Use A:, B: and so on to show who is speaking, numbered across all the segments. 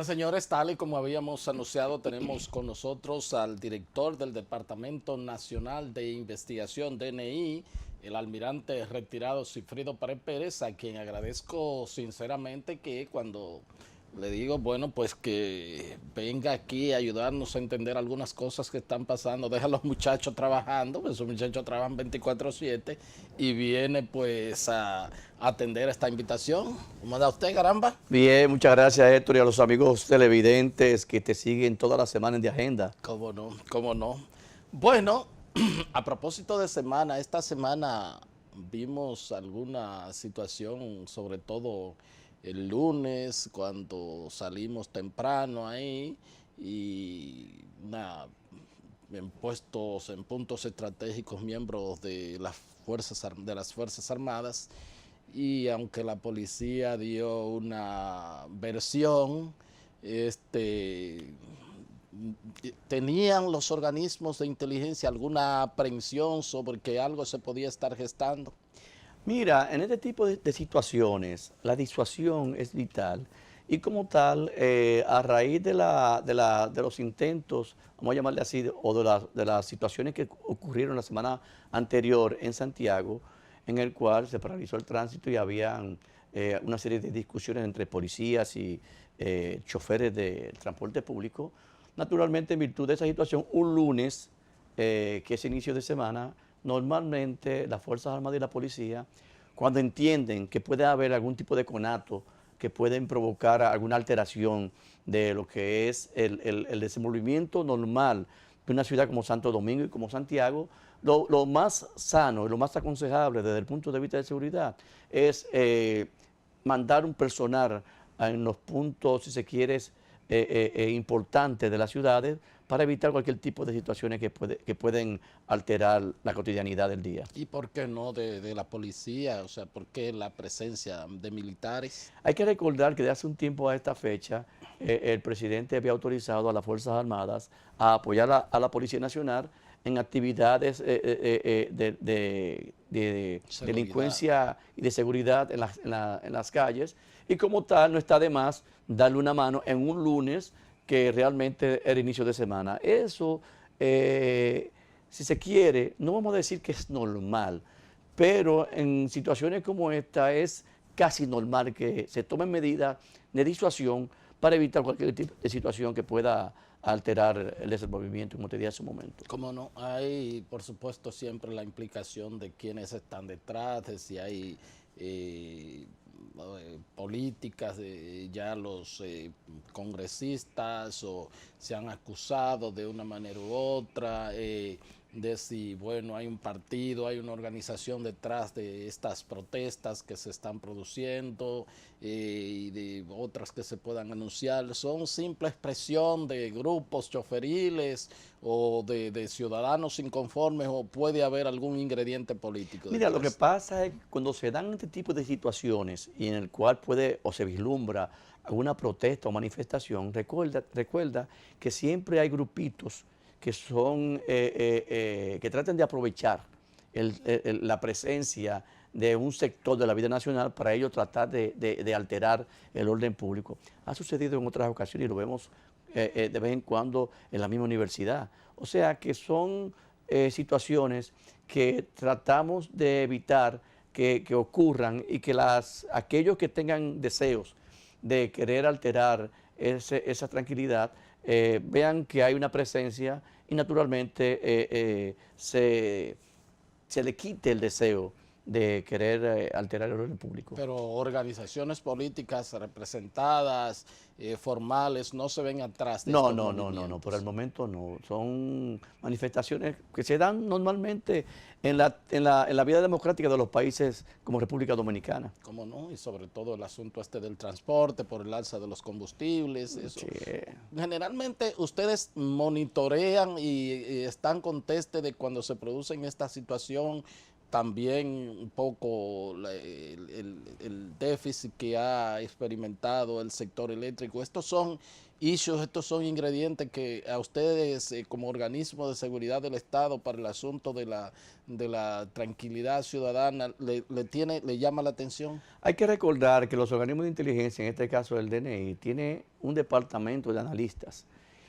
A: Pues señores, tal y como habíamos anunciado, tenemos con nosotros al director del Departamento Nacional de Investigación, DNI, el almirante retirado Sigfrido Pared Pérez, a quien agradezco sinceramente que cuando le digo, bueno, pues que venga aquí a ayudarnos a entender algunas cosas que están pasando, deja a los muchachos trabajando, pues esos muchachos trabajan 24/7 y viene pues a atender esta invitación. ¿Cómo da usted, caramba?
B: Bien, muchas gracias Héctor y a los amigos televidentes que te siguen todas las semanas de agenda.
A: ¿Cómo no? ¿Cómo no? Bueno, a propósito de semana, esta semana vimos alguna situación, sobre todo el lunes, cuando salimos temprano ahí y puestos en puntos estratégicos miembros de las Fuerzas Armadas, y aunque la policía dio una versión, este ¿tenían los organismos de inteligencia alguna aprehensión sobre que algo se podía estar gestando?
B: Mira, en este tipo de situaciones, la disuasión es vital y como tal, a raíz de los intentos, vamos a llamarle así, o de las situaciones que ocurrieron la semana anterior en Santiago, en el cual se paralizó el tránsito y habían una serie de discusiones entre policías y choferes de transporte público. Naturalmente, en virtud de esa situación, un lunes, que es inicio de semana, normalmente las Fuerzas Armadas y la policía, cuando entienden que puede haber algún tipo de conato que pueden provocar alguna alteración de lo que es el desenvolvimiento normal de una ciudad como Santo Domingo y como Santiago, lo más sano y lo más aconsejable desde el punto de vista de seguridad es mandar un personal en los puntos, si se quiere, importantes de las ciudades para evitar cualquier tipo de situaciones que pueden alterar la cotidianidad del día.
A: ¿Y por qué no de la policía? O sea, ¿por qué la presencia de militares?
B: Hay que recordar que de hace un tiempo a esta fecha, el presidente había autorizado a las Fuerzas Armadas a apoyar a la Policía Nacional en actividades de
A: Seguridad.
B: delincuencia y de seguridad en las calles. Y como tal, no está de más darle una mano en un lunes que realmente era inicio de semana. Eso, si se quiere, no vamos a decir que es normal, pero en situaciones como esta es casi normal que se tomen medidas de disuasión para evitar cualquier tipo de situación que pueda alterar el desenvolvimiento, como te dije hace un momento.
A: Como no, hay por supuesto siempre la implicación de quienes están detrás, de si hay políticas de ya los congresistas o se han acusado de una manera u otra, de si, bueno, hay un partido, hay una organización detrás de estas protestas que se están produciendo y de otras que se puedan anunciar. Son simple expresión de grupos choferiles o de ciudadanos inconformes, o puede haber algún ingrediente político
B: Mira, lo que
A: detrás.
B: pasa es que cuando se dan este tipo de situaciones y en el cual puede o se vislumbra alguna protesta o manifestación, recuerda que siempre hay grupitos que son que tratan de aprovechar la presencia de un sector de la vida nacional para ellos tratar de alterar el orden público. Ha sucedido en otras ocasiones y lo vemos de vez en cuando en la misma universidad. O sea que son situaciones que tratamos de evitar que ocurran y que aquellos que tengan deseos de querer alterar esa tranquilidad vean que hay una presencia y naturalmente se le quite el deseo de querer alterar el orden público.
A: Pero organizaciones políticas representadas, formales, no se ven atrás de
B: No,
A: estos
B: no, no, no, no, por el
A: movimientos.
B: momento no. Son manifestaciones que se dan normalmente en la vida democrática de los países como República Dominicana.
A: ¿Cómo no? Y sobre todo el asunto este del transporte, por el alza de los combustibles, eso.
B: Sí.
A: Generalmente ustedes monitorean y están conteste de cuando se produce esta situación, también un poco el déficit que ha experimentado el sector eléctrico. Estos son issues, estos son ingredientes que a ustedes como organismo de seguridad del Estado para el asunto de la tranquilidad ciudadana le llama la atención.
B: Hay que recordar que los organismos de inteligencia, en este caso el DNI, tiene un departamento de analistas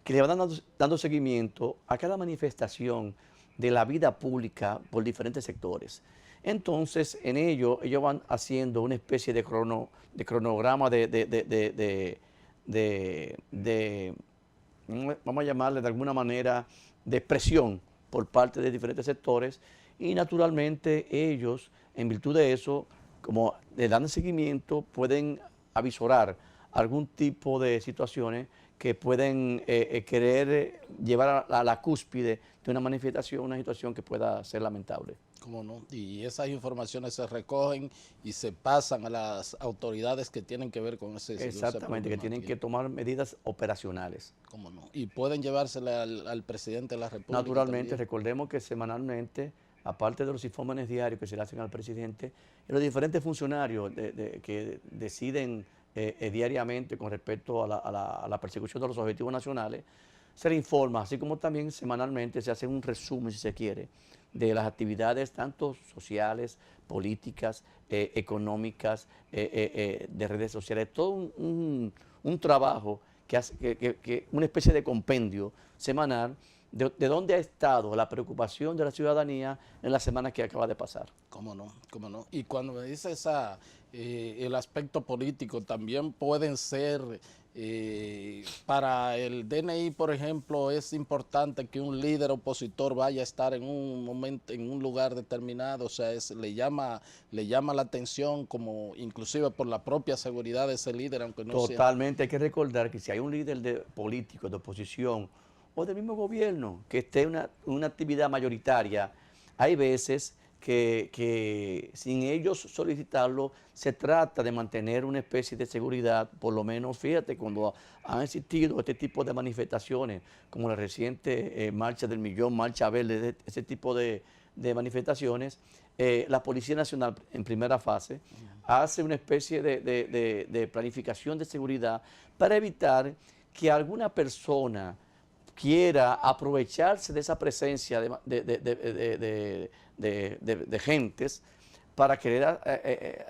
B: que le van dando seguimiento a cada manifestación de la vida pública por diferentes sectores. Entonces, en ellos van haciendo una especie de cronograma vamos a llamarle de alguna manera, de presión por parte de diferentes sectores, y naturalmente ellos, en virtud de eso, como le dan seguimiento, pueden avisorar algún tipo de situaciones que pueden querer llevar a la cúspide de una manifestación, una situación que pueda ser lamentable.
A: ¿Cómo no? Y esas informaciones se recogen y se pasan a las autoridades que tienen que ver con ese
B: Exactamente, que tienen que tomar medidas operacionales.
A: ¿Cómo no? Y pueden llevársela al presidente de la República.
B: Naturalmente,
A: también.
B: recordemos que semanalmente, aparte de los informes diarios que se le hacen al presidente, y los diferentes funcionarios que deciden diariamente con respecto a la persecución de los objetivos nacionales, se le informa, así como también semanalmente se hace un resumen, si se quiere, de las actividades tanto sociales, políticas, económicas, de redes sociales, todo un trabajo que hace una especie de compendio semanal de dónde ha estado la preocupación de la ciudadanía en la semana que acaba de pasar.
A: ¿Cómo no? ¿Cómo no? Y cuando me dice el aspecto político, también pueden ser, para el DNI, por ejemplo, es importante que un líder opositor vaya a estar en un momento, en un lugar determinado, o sea, le llama la atención, como inclusive por la propia seguridad de ese líder, aunque no sea.
B: Totalmente, hay que recordar que si hay un líder político de oposición o del mismo gobierno que esté en una actividad mayoritaria, hay veces que sin ellos solicitarlo, se trata de mantener una especie de seguridad, por lo menos, fíjate, cuando han existido este tipo de manifestaciones, como la reciente Marcha del Millón, Marcha Verde, ese tipo de manifestaciones, la Policía Nacional en primera fase hace una especie de planificación de seguridad para evitar que alguna persona quiera aprovecharse de esa presencia de gentes para querer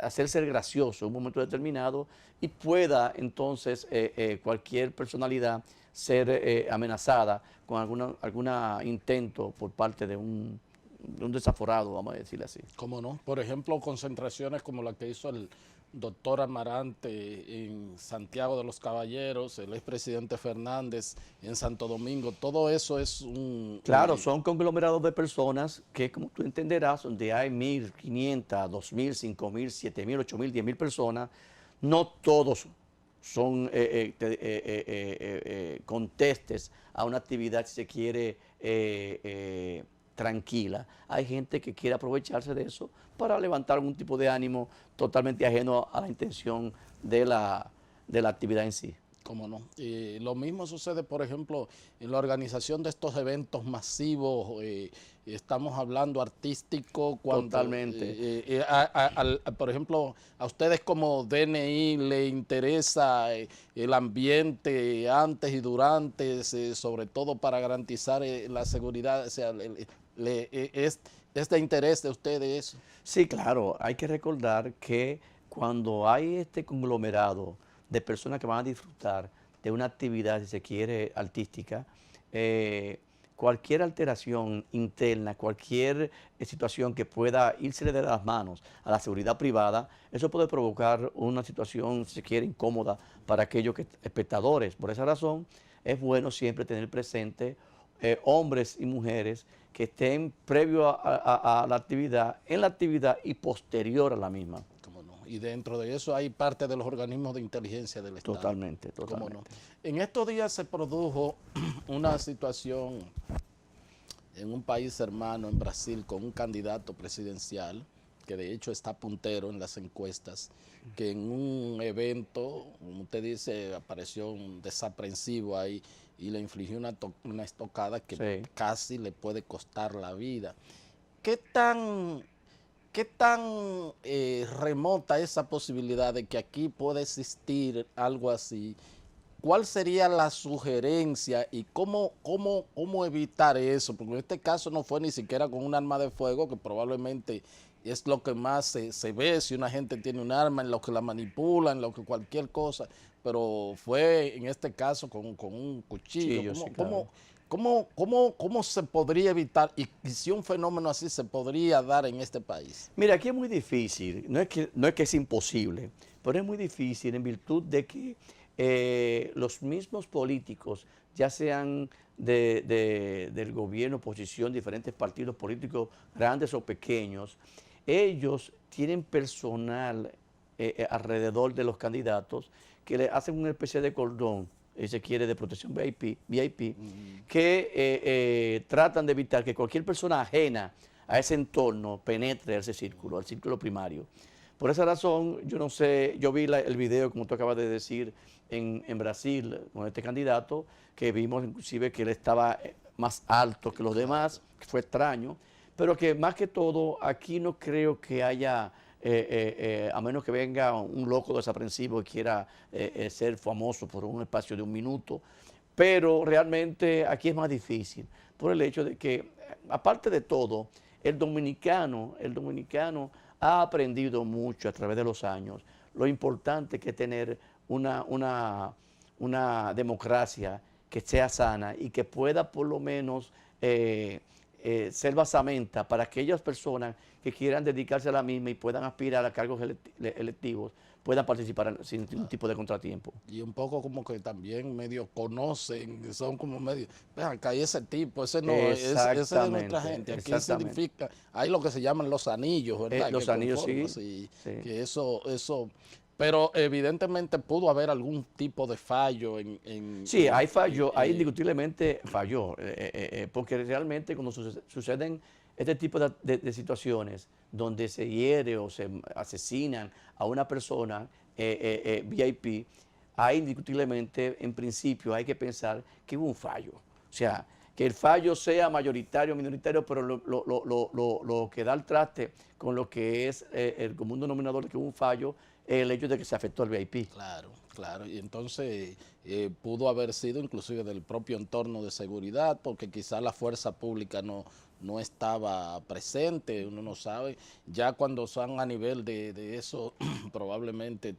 B: hacerse el gracioso en un momento determinado y pueda entonces cualquier personalidad ser amenazada con algún intento por parte de un desaforado, vamos a decirle así.
A: ¿Cómo no? Por ejemplo, concentraciones como la que hizo el doctor Amarante en Santiago de los Caballeros, el expresidente Fernández en Santo Domingo, todo eso es
B: Claro, son conglomerados de personas que, como tú entenderás, donde hay 1.500, 2.000, 5.000, 7.000, 8.000, 10.000 personas, no todos son contestes a una actividad, si se quiere, tranquila. Hay gente que quiere aprovecharse de eso para levantar algún tipo de ánimo totalmente ajeno a la intención de la actividad en sí.
A: ¿Cómo no? Lo mismo sucede, por ejemplo, en la organización de estos eventos masivos, estamos hablando artístico, cuando,
B: Totalmente.
A: por ejemplo, a ustedes como DNI le interesa el ambiente antes y durante, sobre todo para garantizar la seguridad, o sea, ¿es de interés de ustedes eso?
B: Sí, claro, hay que recordar que cuando hay este conglomerado de personas que van a disfrutar de una actividad, si se quiere, artística, cualquier alteración interna, cualquier situación que pueda irse de las manos a la seguridad privada, eso puede provocar una situación, si se quiere, incómoda para aquellos espectadores. Por esa razón, es bueno siempre tener presente hombres y mujeres que estén previo a la actividad, en la actividad y posterior a la misma.
A: ¿Cómo no? Y dentro de eso hay parte de los organismos de inteligencia del Estado.
B: Totalmente,
A: ¿Cómo no?
B: totalmente.
A: En estos días se produjo una situación en un país hermano, en Brasil, con un candidato presidencial, que de hecho está puntero en las encuestas, que en un evento, como usted dice, apareció un desaprensivo ahí y le infligió una estocada que
B: Sí.
A: casi le puede costar la vida. ¿Qué tan ¿qué tan remota esa posibilidad de que aquí pueda existir algo así? ¿Cuál sería la sugerencia y cómo evitar eso? Porque en este caso no fue ni siquiera con un arma de fuego, que probablemente es lo que más se ve si una gente tiene un arma, en lo que la manipulan, en lo que cualquier cosa, pero fue en este caso con un cuchillo.
B: Chillo, sí, claro.
A: ¿Cómo se podría evitar y si un fenómeno así se podría dar en este país?
B: Mira, aquí es muy difícil, no es que es imposible, pero es muy difícil en virtud de que los mismos políticos, ya sean del gobierno, oposición, diferentes partidos políticos, grandes o pequeños, ellos tienen personal alrededor de los candidatos que le hacen una especie de cordón, si se quiere, de protección VIP, que tratan de evitar que cualquier persona ajena a ese entorno penetre a ese círculo, al círculo primario. Por esa razón, yo no sé, yo vi el video, como tú acabas de decir, en Brasil, con este candidato, que vimos inclusive que él estaba más alto que los demás, que fue extraño, pero que más que todo, aquí no creo que haya, a menos que venga un loco desaprensivo que quiera ser famoso por un espacio de un minuto, pero realmente aquí es más difícil, por el hecho de que, aparte de todo, el dominicano ha aprendido mucho a través de los años lo importante que es tener una democracia que sea sana y que pueda por lo menos ser basamenta para aquellas personas que quieran dedicarse a la misma y puedan aspirar a cargos electivos, puedan participar sin ningún tipo de contratiempo.
A: Y un poco como que también medio conocen, son como medio, vean, acá hay ese tipo, ese no, ese es de nuestra
B: Exactamente,
A: gente, aquí
B: exactamente.
A: significa, hay lo que se llaman los anillos, ¿verdad? Que
B: Los anillos
A: conforman,
B: sí,
A: sí,
B: sí.
A: que pero evidentemente pudo haber algún tipo de fallo
B: Sí, hay fallo, hay
A: en-
B: indiscutiblemente falló, porque realmente cuando suceden este tipo de situaciones donde se hiere o se asesinan a una persona VIP, hay indiscutiblemente, en principio, hay que pensar que hubo un fallo. O sea, que el fallo sea mayoritario o minoritario, pero lo que da el traste con lo que es el común denominador de que hubo un fallo es el hecho de que se afectó al VIP.
A: Claro, claro. Y entonces pudo haber sido inclusive del propio entorno de seguridad, porque quizá la fuerza pública no estaba presente, uno no sabe. Ya cuando son a nivel de eso, probablemente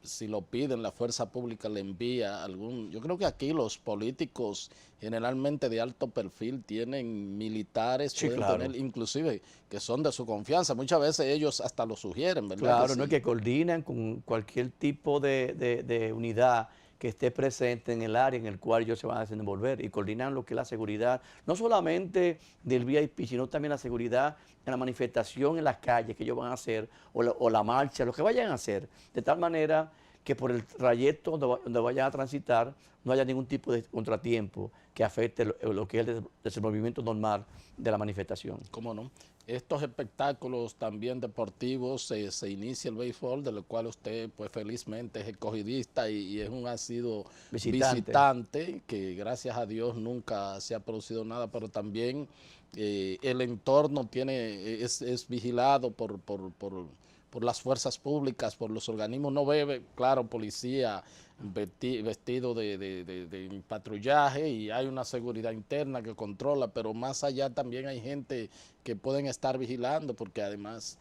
A: si lo piden, la fuerza pública le envía algún. Yo creo que aquí los políticos generalmente de alto perfil tienen militares,
B: Sí,
A: pueden tener
B: claro.
A: inclusive que son de su confianza. Muchas veces ellos hasta lo sugieren, ¿verdad que
B: Claro, no es
A: sí?
B: que coordinan con cualquier tipo de unidad que esté presente en el área en el cual ellos se van a desenvolver y coordinan lo que es la seguridad, no solamente del VIP, sino también la seguridad en la manifestación en las calles que ellos van a hacer o la marcha, lo que vayan a hacer, de tal manera que por el trayecto donde vayan a transitar no haya ningún tipo de contratiempo que afecte lo que es el desenvolvimiento normal de la manifestación.
A: ¿Cómo no? Estos espectáculos también deportivos, se inicia el béisbol, de lo cual usted pues felizmente es escogidista y es un asiduo
B: Visitante.
A: visitante, que gracias a Dios nunca se ha producido nada, pero también el entorno es vigilado por las fuerzas públicas, por los organismos. No ve, claro, policía vestido de patrullaje y hay una seguridad interna que controla, pero más allá también hay gente que pueden estar vigilando, porque además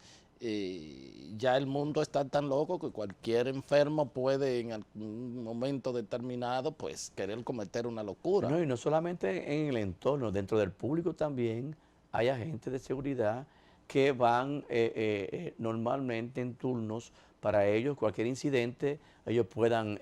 A: ya el mundo está tan loco que cualquier enfermo puede en algún momento determinado pues querer cometer una locura.
B: No, y no solamente en el entorno, dentro del público también hay agentes de seguridad que van normalmente en turnos para ellos, cualquier incidente, ellos puedan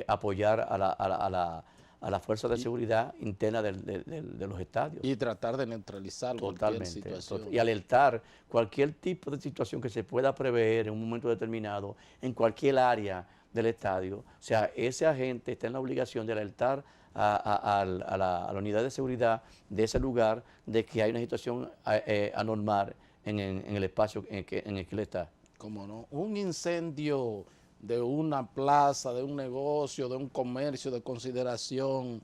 B: apoyar a la fuerza de
A: y,
B: seguridad interna de los estadios.
A: y tratar de neutralizar cualquier
B: Totalmente.
A: situación.
B: Y alertar cualquier tipo de situación que se pueda prever en un momento determinado en cualquier área del estadio. O sea, ese agente está en la obligación de alertar a la unidad de seguridad de ese lugar de que hay una situación anormal en el espacio en el que él está.
A: Como no, un incendio de una plaza, de un negocio, de un comercio de consideración,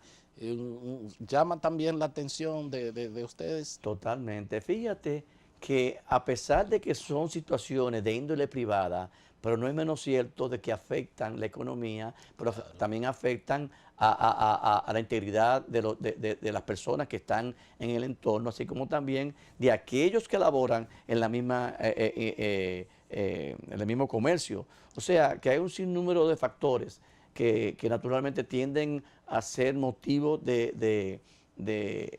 A: llama también la atención de ustedes.
B: Totalmente. Fíjate que a pesar de que son situaciones de índole privada, pero no es menos cierto de que afectan la economía, pero también afectan a la integridad de las personas que están en el entorno, así como también de aquellos que laboran en la misma, en el mismo comercio. O sea, que hay un sinnúmero de factores que naturalmente tienden a ser motivo de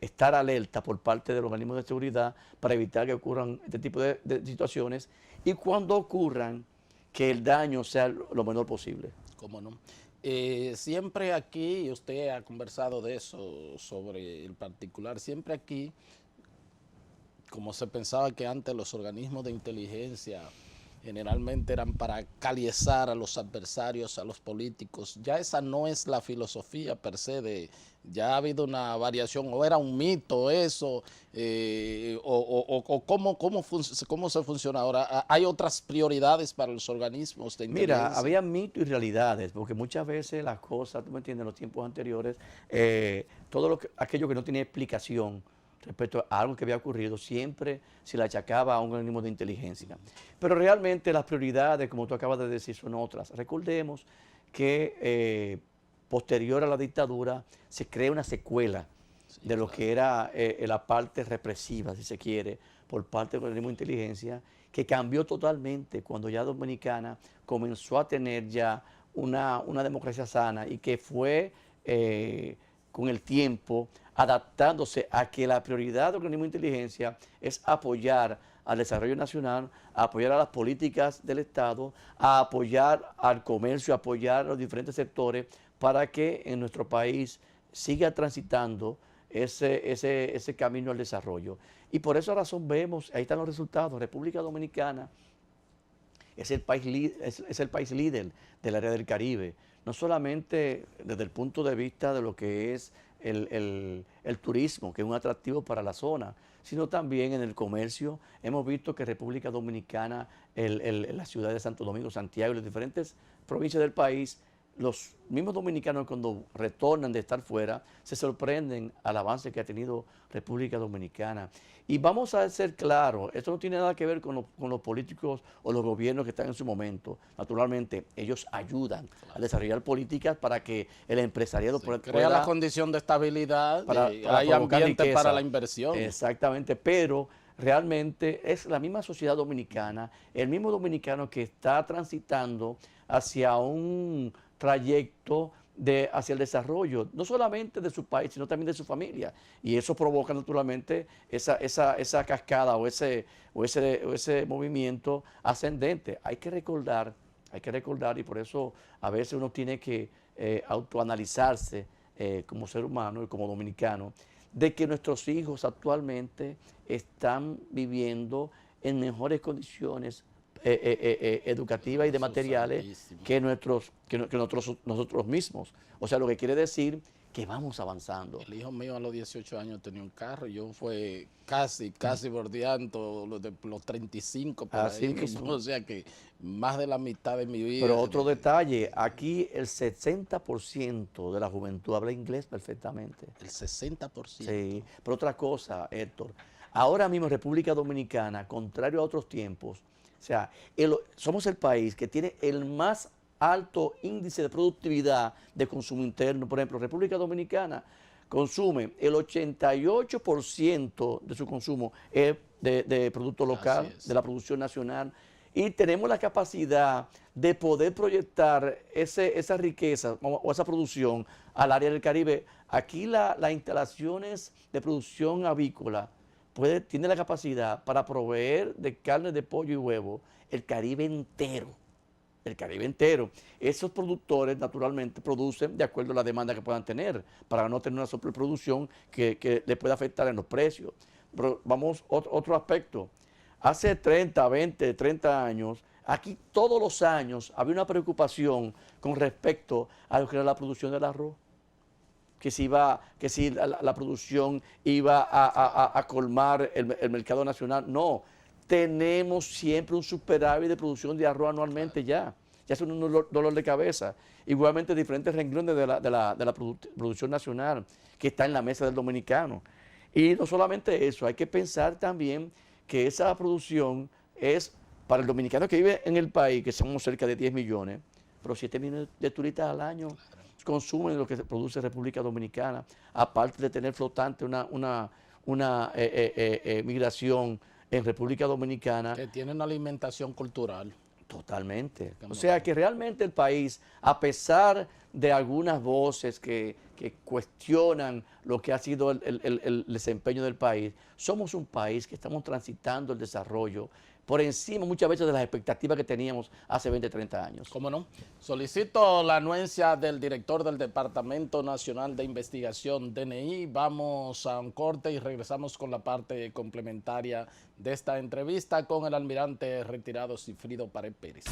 B: estar alerta por parte de los organismos de seguridad para evitar que ocurran este tipo de situaciones, y cuando ocurran, que el daño sea lo menor posible.
A: ¿Cómo no? Siempre aquí, y usted ha conversado de eso, sobre el particular, siempre aquí, como se pensaba que antes los organismos de inteligencia generalmente eran para calizar a los adversarios, a los políticos, ya esa no es la filosofía per se de, ya ha habido una variación, o era un mito eso, o cómo se funciona ahora. ¿Hay otras prioridades para los organismos de inteligencia?
B: Mira, había mitos y realidades, porque muchas veces las cosas, tú me entiendes, en los tiempos anteriores, todo aquello que no tenía explicación respecto a algo que había ocurrido, siempre se le achacaba a un organismo de inteligencia. Pero realmente las prioridades, como tú acabas de decir, son otras. Recordemos que posterior a la dictadura se crea una secuela de lo que era la parte represiva, si se quiere, por parte del organismo de inteligencia, que cambió totalmente cuando ya Dominicana comenzó a tener ya una democracia sana, y que fue con el tiempo adaptándose a que la prioridad del organismo de inteligencia es apoyar al desarrollo nacional, a apoyar a las políticas del Estado, a apoyar al comercio, a apoyar a los diferentes sectores para que en nuestro país siga transitando ese camino al desarrollo. Y por esa razón vemos, ahí están los resultados. República Dominicana es el país líder del área del Caribe, no solamente desde el punto de vista de lo que es el turismo, que es un atractivo para la zona, sino también en el comercio. Hemos visto que República Dominicana, la ciudad de Santo Domingo, Santiago y las diferentes provincias del país, los mismos dominicanos cuando retornan de estar fuera se sorprenden al avance que ha tenido República Dominicana. Y vamos a ser claros, esto no tiene nada que ver con los políticos o los gobiernos que están en su momento. Naturalmente, ellos ayudan a desarrollar políticas para que el empresariado pueda...
A: Crea la condición de estabilidad, para hay ambiente riqueza para la inversión.
B: Exactamente, pero realmente es la misma sociedad dominicana, el mismo dominicano que está transitando hacia un trayecto hacia el desarrollo, no solamente de su país, sino también de su familia. Y eso provoca naturalmente esa cascada o ese movimiento ascendente. Hay que recordar, y por eso a veces uno tiene que autoanalizarse como ser humano y como dominicano, de que nuestros hijos actualmente están viviendo en mejores condiciones educativas y de materiales que nosotros mismos. O sea, lo que quiere decir que vamos avanzando.
A: El hijo mío a los 18 años tenía un carro, yo fue casi bordeando los 35 por
B: así
A: ahí
B: mismo.
A: O sea que más de la mitad de mi vida.
B: Pero otro detalle, aquí el 60% de la juventud habla inglés perfectamente.
A: El 60%.
B: Sí, pero otra cosa, Héctor, ahora mismo en República Dominicana, contrario a otros tiempos, o sea, somos el país que tiene el más alto índice de productividad de consumo interno. Por ejemplo, República Dominicana consume el 88% de su consumo de producto local, de la producción nacional, y tenemos la capacidad de poder proyectar esa riqueza o esa producción al área del Caribe. Aquí las instalaciones de producción avícola tiene la capacidad para proveer de carne, de pollo y huevo el Caribe entero. El Caribe entero. Esos productores naturalmente producen de acuerdo a la demanda que puedan tener, para no tener una sobreproducción que le pueda afectar en los precios. Pero vamos a otro aspecto. Hace 30 años, aquí todos los años había una preocupación con respecto a lo que era la producción del arroz. Que si la producción iba a colmar el mercado nacional. No, tenemos siempre un superávit de producción de arroz anualmente ya. Ya es un dolor de cabeza. Igualmente diferentes renglones de la producción nacional que está en la mesa del dominicano. Y no solamente eso, hay que pensar también que esa producción es para el dominicano que vive en el país, que somos cerca de 10 millones, pero 7 millones de turistas al año consumen lo que produce República Dominicana, aparte de tener flotante una migración en República Dominicana.
A: Que tiene una alimentación cultural.
B: Totalmente. O sea que realmente el país, a pesar de algunas voces que cuestionan lo que ha sido el desempeño del país, somos un país que estamos transitando el desarrollo por encima muchas veces de las expectativas que teníamos hace 20, 30 años.
A: ¿Cómo no? Solicito la anuencia del director del Departamento Nacional de Investigación, DNI. Vamos a un corte y regresamos con la parte complementaria de esta entrevista con el almirante retirado Sigfrido Pared Pérez.